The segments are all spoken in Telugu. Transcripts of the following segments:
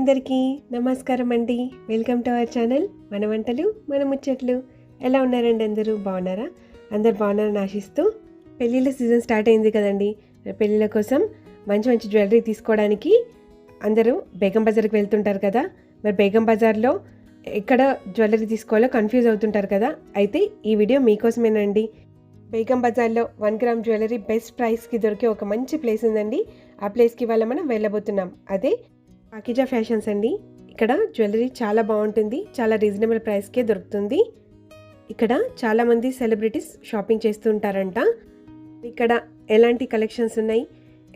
అందరికీ నమస్కారం అండి. వెల్కమ్ టు అవర్ ఛానల్ మన వంటలు మన ముచ్చట్లు. ఎలా ఉన్నారండి? అందరూ బాగున్నారా? అందరు బాగున్నారని ఆశిస్తూ పెళ్ళిళ్ళ సీజన్ స్టార్ట్ అయింది కదండి. పెళ్ళిళ్ళ కోసం మంచి మంచి జ్యువెలరీ తీసుకోవడానికి అందరూ బేగం బజార్కి వెళ్తుంటారు కదా. మరి బేగం బజార్లో ఎక్కడ జ్యువెలరీ తీసుకోవాలో కన్ఫ్యూజ్ అవుతుంటారు కదా. అయితే ఈ వీడియో మీకోసమేనండి. బేగం బజార్లో 1 గ్రామ్ జ్యువెలరీ బెస్ట్ ప్రైస్కి దొరికే ఒక మంచి ప్లేస్ ఉందండి. ఆ ప్లేస్కి ఇవాళ మనం వెళ్ళబోతున్నాం. అదే పాకిజా ఫ్యాషన్స్ అండి. ఇక్కడ జ్యువెలరీ చాలా బాగుంటుంది, చాలా రీజనబుల్ ప్రైస్కే దొరుకుతుంది. ఇక్కడ చాలామంది సెలబ్రిటీస్ షాపింగ్ చేస్తూ ఉంటారంట. ఇక్కడ ఎలాంటి కలెక్షన్స్ ఉన్నాయి,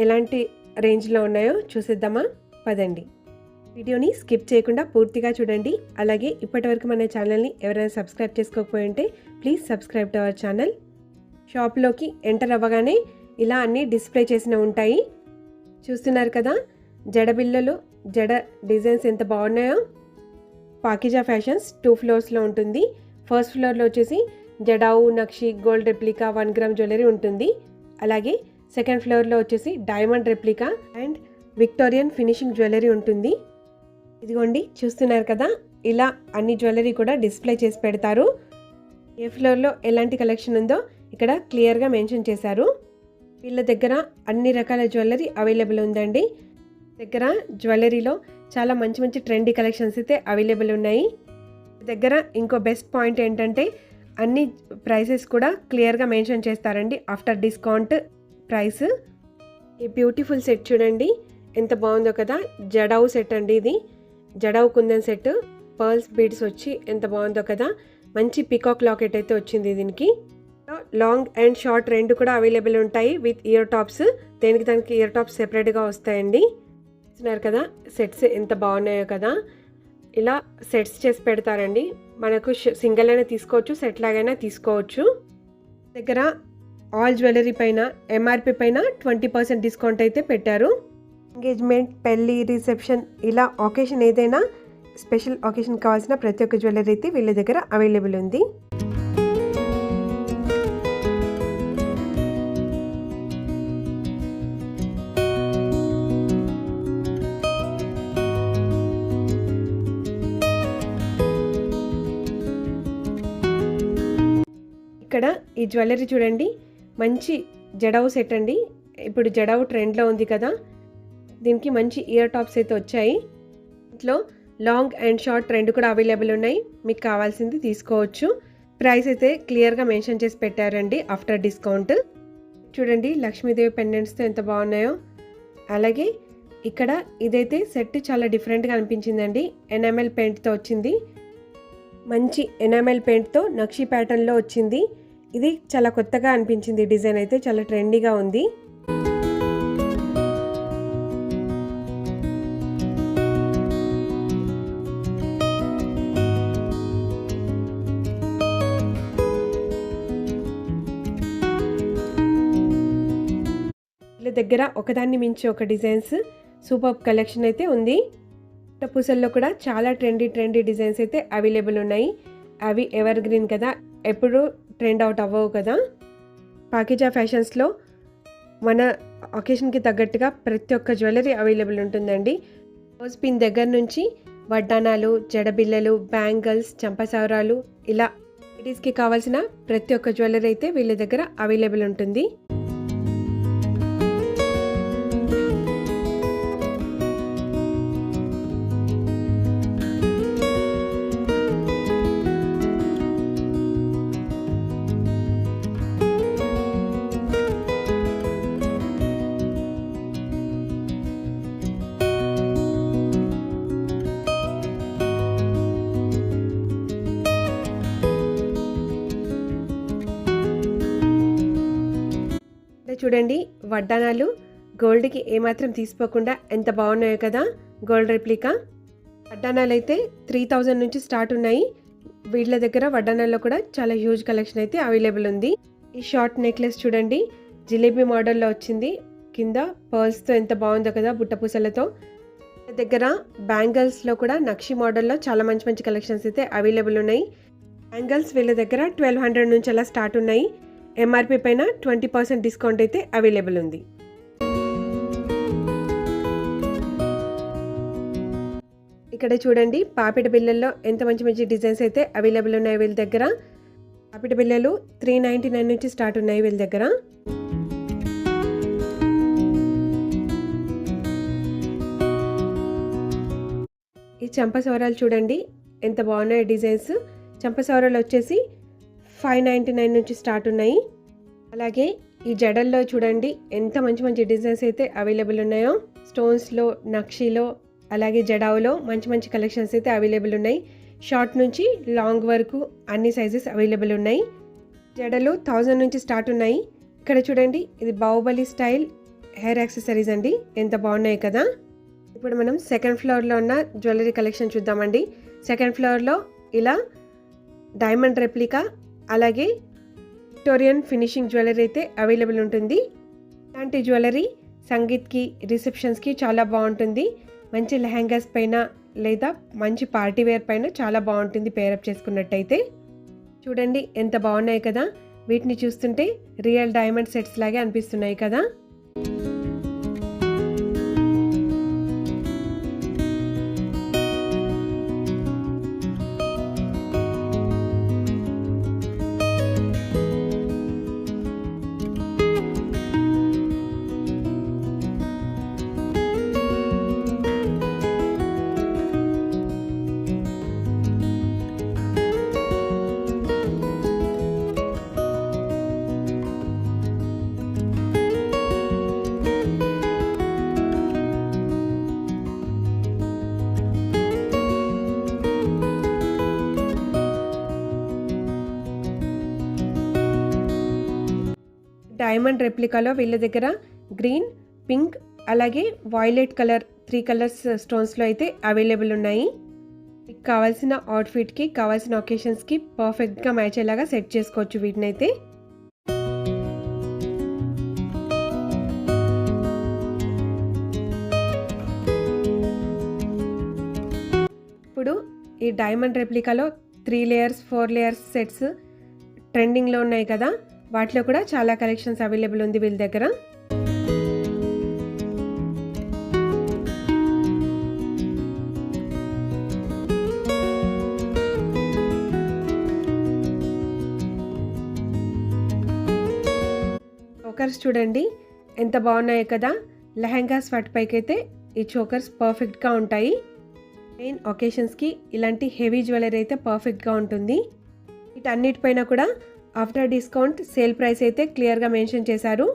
ఎలాంటి రేంజ్లో ఉన్నాయో చూసేద్దామా? పదండి. వీడియోని స్కిప్ చేయకుండా పూర్తిగా చూడండి. అలాగే ఇప్పటివరకు మన ఛానల్ని ఎవరైనా సబ్స్క్రైబ్ చేసుకోకపోయి ఉంటే please subscribe to our channel. షాప్లోకి ఎంటర్ అవ్వగానే ఇలా అన్నీ డిస్ప్లే చేసిన ఉంటాయి. చూస్తున్నారు కదా, జడబిళ్ళలు, జడ డిజైన్స్ ఎంత బాగున్నాయో. పాకిజా ఫ్యాషన్స్ 2 ఫ్లోర్స్లో ఉంటుంది. ఫస్ట్ ఫ్లోర్లో వచ్చేసి జడావు, నక్షి, గోల్డ్ రెప్లికా 1 గ్రామ్ జ్యువెలరీ ఉంటుంది. అలాగే సెకండ్ ఫ్లోర్లో వచ్చేసి diamond replica and Victorian finishing jewellery ఉంటుంది. ఇదిగోండి, చూస్తున్నారు కదా, ఇలా అన్ని జ్యువెలరీ కూడా డిస్ప్లే చేసి పెడతారు. ఏ ఫ్లోర్లో ఎలాంటి కలెక్షన్ ఉందో ఇక్కడ క్లియర్గా మెన్షన్ చేశారు. వీళ్ళ దగ్గర అన్ని రకాల జ్యువెలరీ అవైలబుల్ ఉందండి. దగ్గర జ్యువెలరీలో చాలా మంచి మంచి ట్రెండీ కలెక్షన్స్ అయితే అవైలబుల్ ఉన్నాయి. దగ్గర ఇంకో బెస్ట్ పాయింట్ ఏంటంటే అన్ని ప్రైసెస్ కూడా క్లియర్గా మెన్షన్ చేస్తారండి. After discount price. ఈ బ్యూటిఫుల్ సెట్ చూడండి ఎంత బాగుందో కదా. జడావు సెట్ అండి ఇది. Jadau kundan set, pearls beads వచ్చి ఎంత బాగుందో కదా. మంచి పికాక్ లాకెట్ అయితే వచ్చింది దీనికి. లాంగ్ అండ్ షార్ట్ రెండు కూడా అవైలబుల్ ఉంటాయి విత్ ఇయర్ టాప్స్. దానికి ఇయర్ టాప్స్ సెపరేట్గా వస్తాయండి. చూస్తున్నారు కదా సెట్స్ ఎంత బాగున్నాయో కదా. ఇలా సెట్స్ చేసి పెడతారండి. మనకు సింగిల్ అయినా తీసుకోవచ్చు, సెట్ లాగైనా తీసుకోవచ్చు. దగ్గర ఆల్ జ్యువెలరీ పైన ఎంఆర్పి పైన 20% డిస్కౌంట్ అయితే పెట్టారు. ఎంగేజ్మెంట్, పెళ్ళి, రిసెప్షన్, ఇలా ఒకేషన్ ఏదైనా స్పెషల్ ఒకేషన్ కావాల్సిన ప్రతి ఒక్క జ్యువెలరీ అయితే వీళ్ళ దగ్గర అవైలబుల్ ఉంది. ఇక్కడ ఈ జ్యువెలరీ చూడండి, మంచి జడావు సెట్ అండి. ఇప్పుడు జడావు ట్రెండ్లో ఉంది కదా. దీనికి మంచి ఇయర్ టాప్స్ అయితే వచ్చాయి. ఇంట్లో లాంగ్ అండ్ షార్ట్ రెండు కూడా అవైలబుల్ ఉన్నాయి. మీకు కావాల్సింది తీసుకోవచ్చు. ప్రైస్ అయితే క్లియర్గా మెన్షన్ చేసి పెట్టారండి ఆఫ్టర్ డిస్కౌంట్. చూడండి లక్ష్మీదేవి పెండెంట్స్తో ఎంత బాగున్నాయో. అలాగే ఇక్కడ ఇదైతే సెట్ చాలా డిఫరెంట్గా అనిపించిందండి. ఎనామెల్ పెయింట్తో వచ్చింది. మంచి ఎనామెల్ పెయింట్తో నక్షి ప్యాటర్న్లో వచ్చింది. ఇది చాలా కొత్తగా అనిపించింది. డిజైన్ అయితే చాలా ట్రెండీగా ఉంది. వీళ్ళ దగ్గర ఒకదాన్ని మించి ఒక డిజైన్స్, సూపర్ కలెక్షన్ అయితే ఉంది. పూసల్లో కూడా చాలా ట్రెండీ డిజైన్స్ అయితే అవైలబుల్ ఉన్నాయి. అవి ఎవర్ గ్రీన్ కదా, ఎప్పుడు ట్రెండ్ అవుట్ అవ్వవు కదా. పాకిజా ఫ్యాషన్స్లో మన ఒకేషన్కి తగ్గట్టుగా ప్రతి ఒక్క జ్యువెలరీ అవైలబుల్ ఉంటుందండి. రోజ్ పిన్ దగ్గర నుంచి వడ్డానాలు, జడబిళ్ళలు, బ్యాంగిల్స్, చంపసౌరాలు, ఇలా లేడీస్కి కావాల్సిన ప్రతి ఒక్క జ్యువెలరీ అయితే వీళ్ళ దగ్గర అవైలబుల్ ఉంటుంది. చూడండి వడ్డానాలు గోల్డ్కి ఏమాత్రం తీసుకోకుండా ఎంత బాగున్నాయో కదా. గోల్డ్ రెప్లికా వడ్డానాలు అయితే 3000 నుంచి స్టార్ట్ ఉన్నాయి. వీళ్ళ దగ్గర వడ్డానాల్లో కూడా చాలా హ్యూజ్ కలెక్షన్ అయితే అవైలబుల్ ఉంది. ఈ షార్ట్ నెక్లెస్ చూడండి జిలేబీ మోడల్లో వచ్చింది. కింద పర్ల్స్తో ఎంత బాగుందో కదా, బుట్టపూసలతో. దగ్గర బ్యాంగిల్స్లో కూడా నక్షి మోడల్లో చాలా మంచి మంచి కలెక్షన్స్ అయితే అవైలబుల్ ఉన్నాయి. బ్యాంగిల్స్ వీళ్ళ దగ్గర 1200 నుంచి అలా స్టార్ట్ ఉన్నాయి. ఎంఆర్పి పైన 20% డిస్కౌంట్ అయితే అవైలబుల్ ఉంది. ఇక్కడ చూడండి పాపిట బిళ్ళల్లో ఎంత మంచి మంచి డిజైన్స్ అయితే అవైలబుల్ ఉన్నాయి వీళ్ళ దగ్గర. పాపిట బిళ్ళలు 399 నుంచి స్టార్ట్ ఉన్నాయి వీళ్ళ దగ్గర. ఈ చంపసవరాలు చూడండి ఎంత బాగున్నాయి డిజైన్స్. చంపసవరాలు వచ్చేసి 599 నుంచి స్టార్ట్ ఉన్నాయి. అలాగే ఈ జడల్లో చూడండి ఎంత మంచి మంచి డిజైన్స్ అయితే అవైలబుల్ ఉన్నాయో. స్టోన్స్లో, నక్షీలో, అలాగే జడావులో మంచి మంచి కలెక్షన్స్ అయితే అవైలబుల్ ఉన్నాయి. షార్ట్ నుంచి లాంగ్ వరకు అన్ని సైజెస్ అవైలబుల్ ఉన్నాయి. జడలు 1000 నుంచి స్టార్ట్ ఉన్నాయి. ఇక్కడ చూడండి ఇది బాహుబలి స్టైల్ హెయిర్ యాక్సెసరీస్ అండి, ఎంత బాగున్నాయి కదా. ఇప్పుడు మనం సెకండ్ ఫ్లోర్లో ఉన్న జ్యువెలరీ కలెక్షన్ చూద్దామండి. సెకండ్ ఫ్లోర్లో ఇలా డైమండ్ రెప్లికా అలాగే విక్టోరియన్ ఫినిషింగ్ జ్యువెలరీ అయితే అవైలబుల్ ఉంటుంది. ఇలాంటి జ్యువెలరీ సంగీత్కి, రిసెప్షన్స్కి చాలా బాగుంటుంది. మంచి లెహంగాస్ పైన లేదా మంచి పార్టీ వేర్ పైన చాలా బాగుంటుంది పేరప్ చేసుకున్నట్టయితే. చూడండి ఎంత బాగున్నాయి కదా. వీటిని చూస్తుంటే రియల్ డైమండ్ సెట్స్ లాగే అనిపిస్తున్నాయి కదా. డైమండ్ రెప్లికాలో వీళ్ళ దగ్గర గ్రీన్, పింక్ అలాగే వైలెట్ కలర్ 3 కలర్స్ స్టోన్స్లో అయితే అవైలబుల్ ఉన్నాయి. మీకు కావాల్సిన అవుట్ఫిట్కి, కావాల్సిన ఒకేషన్స్కి పర్ఫెక్ట్గా మ్యాచ్ అయ్యేలాగా సెట్ చేసుకోవచ్చు వీటినైతే. ఇప్పుడు ఈ డైమండ్ రెప్లికాలో 3 లేయర్స్ 4 లేయర్స్ సెట్స్ ట్రెండింగ్లో ఉన్నాయి కదా. వాటిలో కూడా చాలా కలెక్షన్స్ అవైలబుల్ ఉంది వీళ్ళ దగ్గర. చోకర్స్ చూడండి ఎంత బాగున్నాయి కదా. లెహంగాస్ వాటిపైకి అయితే ఈ చోకర్స్ పర్ఫెక్ట్గా ఉంటాయి. మెయిన్ ఒకేషన్స్కి ఇలాంటి హెవీ జ్యువెలరీ అయితే పర్ఫెక్ట్గా ఉంటుంది. వీటన్నిటిపైన కూడా ఆఫ్టర్ డిస్కౌంట్ సేల్ ప్రైస్ అయితే క్లియర్గా మెన్షన్ చేశారు.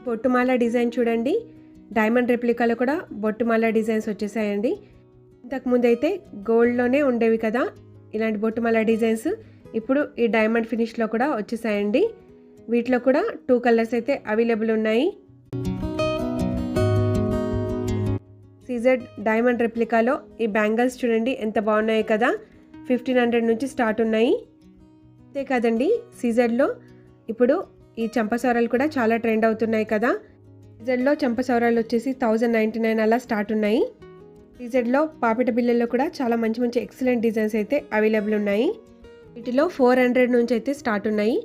బొట్టుమాల డిజైన్ చూడండి. డైమండ్ రెప్లికాలో కూడా బొట్టుమాల డిజైన్స్ వచ్చేసాయండి. ఇంతకుముందు అయితే గోల్డ్లోనే ఉండేవి కదా ఇలాంటి బొట్టుమాల డిజైన్స్. ఇప్పుడు ఈ డైమండ్ ఫినిష్లో కూడా వచ్చేసాయండి. వీటిలో కూడా 2 కలర్స్ అయితే అవైలబుల్ ఉన్నాయి. సీజెడ్ డైమండ్ రెప్లికాలో ఈ బ్యాంగిల్స్ చూడండి ఎంత బాగున్నాయి కదా. 1500 నుంచి స్టార్ట్ ఉన్నాయి. అంతే కదండి, సీజెడ్లో ఇప్పుడు ఈ చంపసవరాలు కూడా చాలా ట్రెండ్ అవుతున్నాయి కదా. సీజెడ్లో చంపసవరాలు వచ్చేసి 1099 అలా స్టార్ట్ ఉన్నాయి. సీజెడ్లో పాపిట బిళ్ళల్లో కూడా చాలా మంచి మంచి ఎక్సలెంట్ డిజైన్స్ అయితే అవైలబుల్ ఉన్నాయి. వీటిలో 400 నుంచి అయితే స్టార్ట్ ఉన్నాయి.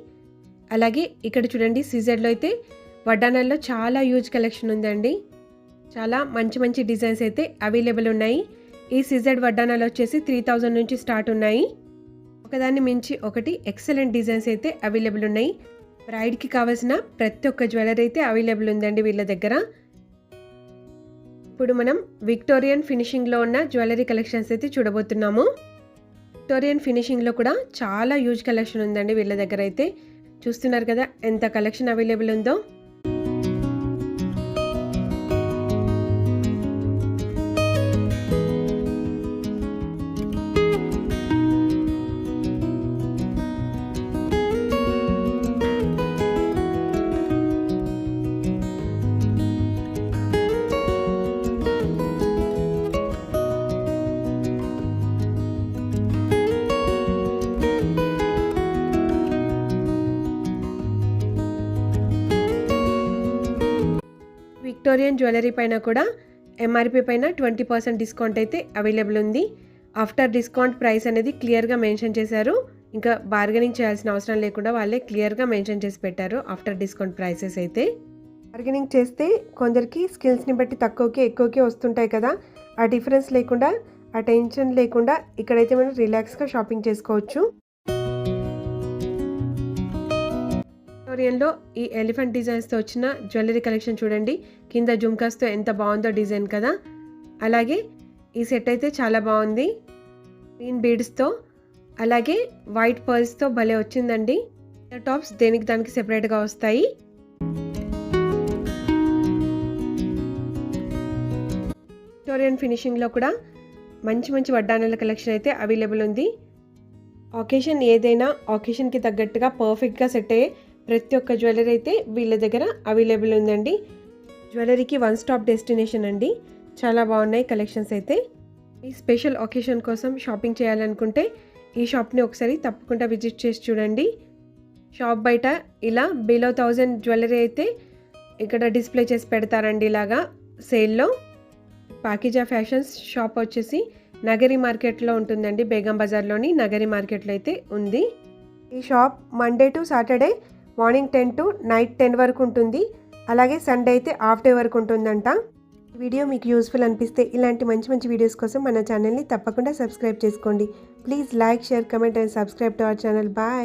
అలాగే ఇక్కడ చూడండి సీజెడ్లో అయితే వడ్డానాల్లో చాలా హ్యూజ్ కలెక్షన్ ఉందండి. చాలా మంచి మంచి డిజైన్స్ అయితే అవైలబుల్ ఉన్నాయి. ఈ సీజెడ్ వడ్డానాలు వచ్చేసి 3000 నుంచి స్టార్ట్ ఉన్నాయి. ఒకదాన్ని మించి ఒకటి ఎక్సలెంట్ డిజైన్స్ అయితే అవైలబుల్ ఉన్నాయి. బ్రైడ్కి కావాల్సిన ప్రతి ఒక్క జ్యువెలరీ అయితే అవైలబుల్ ఉందండి వీళ్ళ దగ్గర. ఇప్పుడు మనం విక్టోరియన్ ఫినిషింగ్లో ఉన్న జ్యువెలరీ కలెక్షన్స్ అయితే చూడబోతున్నాము. విక్టోరియన్ ఫినిషింగ్లో కూడా చాలా హ్యూజ్ కలెక్షన్ ఉందండి వీళ్ళ దగ్గర అయితే. చూస్తున్నారు కదా ఎంత కలెక్షన్ అవైలబుల్ ఉందో. విక్టోరియన్ జ్యువెలరీ పైన కూడా ఎంఆర్పి పైన 20% డిస్కౌంట్ అయితే అవైలబుల్ ఉంది. ఆఫ్టర్ డిస్కౌంట్ ప్రైస్ అనేది క్లియర్గా మెన్షన్ చేశారు. ఇంకా బార్గెనింగ్ చేయాల్సిన అవసరం లేకుండా వాళ్ళే క్లియర్గా మెన్షన్ చేసి పెట్టారు ఆఫ్టర్ డిస్కౌంట్ ప్రైసెస్ అయితే. బార్గెనింగ్ చేస్తే కొందరికి స్కిల్స్ని బట్టి తక్కువకి ఎక్కువకి వస్తుంటాయి కదా, ఆ డిఫరెన్స్ లేకుండా ఆ టెన్షన్ లేకుండా ఇక్కడైతే మనం రిలాక్స్గా షాపింగ్ చేసుకోవచ్చు. విక్టోరియన్లో ఈ ఎలిఫెంట్ డిజైన్స్తో వచ్చిన జ్యువెలరీ కలెక్షన్ చూడండి. కింద జుమ్కాస్తో ఎంత బాగుందో డిజైన్ కదా. అలాగే ఈ సెట్ అయితే చాలా బాగుంది. గ్రీన్ బీడ్స్తో అలాగే వైట్ పర్ల్స్తో భలే వచ్చిందండి. టాప్స్ దేనికి దానికి సెపరేట్గా వస్తాయి. విక్టోరియన్ ఫినిషింగ్లో కూడా మంచి మంచి వడ్డానాల కలెక్షన్ అయితే అవైలబుల్ ఉంది. ఆకేషన్ ఏదైనా ఆకేషన్కి తగ్గట్టుగా పర్ఫెక్ట్గా సెట్ అయ్యే ప్రతి ఒక్క జ్యువెలరీ అయితే వీళ్ళ దగ్గర అవైలబుల్ ఉందండి. జ్యువెలరీకి వన్ స్టాప్ డెస్టినేషన్ అండి. చాలా బాగున్నాయి కలెక్షన్స్ అయితే. ఈ స్పెషల్ ఒకేషన్ కోసం షాపింగ్ చేయాలనుకుంటే ఈ షాప్ని ఒకసారి తప్పకుండా విజిట్ చేసి చూడండి. షాప్ బయట ఇలా బిలో 1000 జ్యువెలరీ అయితే ఇక్కడ డిస్ప్లే చేసి పెడతారండి ఇలాగా సేల్లో. పాకిజా ఫ్యాషన్స్ షాప్ వచ్చేసి నగరి మార్కెట్లో ఉంటుందండి. బేగం బజార్లోని నగరి మార్కెట్లో అయితే ఉంది. ఈ shop Monday to Saturday morning 10 to night 10 వరకు ఉంటుంది. అలాగే సండే అయితే హాఫ్ డే వరకు ఉంటుందంట. ఈ వీడియో మీకు యూస్ఫుల్ అనిపిస్తే ఇలాంటి మంచి మంచి వీడియోస్ కోసం మన ఛానల్ని తప్పకుండా సబ్స్క్రైబ్ చేసుకోండి. Please like, share, comment and subscribe to our channel. Bye.